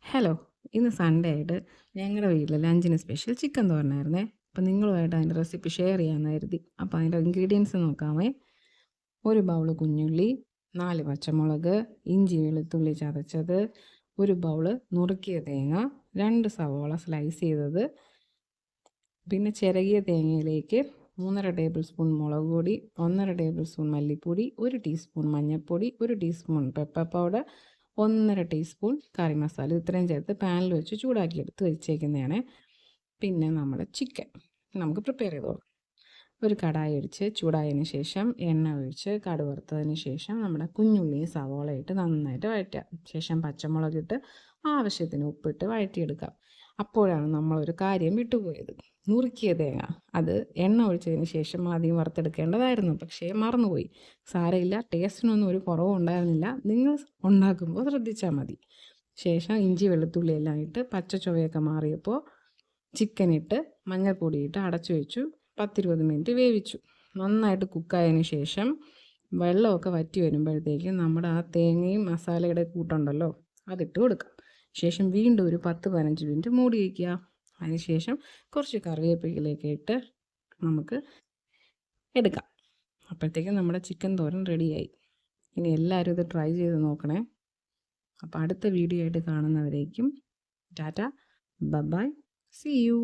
Hello, ഇന്ന് Sunday ആയിട്ട് ഞങ്ങളുടെ വീട്ടിൽ ലഞ്ചിന് സ്പെഷ്യൽ ചിക്കൻ തോരനായിരുന്നേ. അപ്പം നിങ്ങളുമായിട്ട് അതിൻ്റെ റെസിപ്പി ഷെയർ ചെയ്യാമെന്ന് കരുതി. അപ്പോൾ അതിൻ്റെ ഇൻഗ്രീഡിയൻസ് നോക്കാമേ. ഒരു ബൗള് കുഞ്ഞുള്ളി, 4 പച്ചമുളക്, ഇഞ്ചി വെളുത്തുള്ളി ചതച്ചത്, ഒരു ബൗള് നുറുക്കിയ തേങ്ങ, 2 സവോള സ്ലൈസ് ചെയ്തത്, പിന്നെ ചിരകിയ തേങ്ങയിലേക്ക് 3½ ടേബിൾ സ്പൂൺ മുളക് പൊടി, 1½ ടേബിൾ സ്പൂൺ മല്ലിപ്പൊടി, 1 ടീസ്പൂൺ മഞ്ഞൾപ്പൊടി, 1 ടീസ്പൂൺ പെപ്പർ പൗഡർ, 1½ ടീസ്പൂൺ കറി മസാല, ഇത്രയും ചേർത്ത് പാനിൽ വെച്ച് ചൂടാക്കി എടുത്ത് വെച്ചേക്കുന്നതാണ്. പിന്നെ നമ്മുടെ ചിക്കൻ നമുക്ക് പ്രിപ്പയർ ചെയ്തോളാം. ഒരു കടായി ഒഴിച്ച് ചൂടായതിന് ശേഷം എണ്ണ ഒഴിച്ച് കടുക് വറുത്തതിന് ശേഷം നമ്മുടെ കുഞ്ഞുള്ളിയും സവോള ഇട്ട് നന്നായിട്ട് വഴറ്റുക. ശേഷം പച്ചമുളകിട്ട് ആവശ്യത്തിന് ഉപ്പിട്ട് വഴറ്റിയെടുക്കാം. അപ്പോഴാണ് നമ്മളൊരു കാര്യം വിട്ടുപോയത്, നുറുക്കിയ തേങ്ങ. അത് എണ്ണ ഒഴിച്ചതിന് ശേഷം ആദ്യം വറുത്തെടുക്കേണ്ടതായിരുന്നു, പക്ഷേ മറന്നുപോയി. സാരമില്ല, ടേസ്റ്റിനൊന്നും ഒരു കുറവും ഉണ്ടായിരുന്നില്ല. നിങ്ങൾ ഉണ്ടാക്കുമ്പോൾ ശ്രദ്ധിച്ചാൽ മതി. ശേഷം ഇഞ്ചി വെളുത്തുള്ളി എല്ലാം ഇട്ട് പച്ച ചുവയൊക്കെ മാറിയപ്പോൾ ചിക്കനിട്ട് മഞ്ഞൾപ്പൊടിയിട്ട് അടച്ചു വെച്ചു. 10-20 മിനിറ്റ് വേവിച്ചു. നന്നായിട്ട് കുക്കായതിന് ശേഷം വെള്ളമൊക്കെ വറ്റി വരുമ്പോഴത്തേക്കും നമ്മുടെ ആ തേങ്ങയും മസാലയുടെ കൂട്ടുണ്ടല്ലോ, അതിട്ട് കൊടുക്കാം. ശേഷം വീണ്ടും ഒരു 10-15 മിനിറ്റ് മൂടി വയ്ക്കുക. അതിനുശേഷം കുറച്ച് കറിവേപ്പിലയൊക്കെ ഇട്ട് നമുക്ക് എടുക്കാം. അപ്പോഴത്തേക്കും നമ്മുടെ ചിക്കൻ തോരൻ റെഡിയായി. ഇനി എല്ലാവരും ഇത് ട്രൈ ചെയ്ത് നോക്കണേ. അപ്പോൾ അടുത്ത വീഡിയോ ആയിട്ട് കാണുന്നവരേക്കും ടാറ്റ, ബൈ, സീ യു.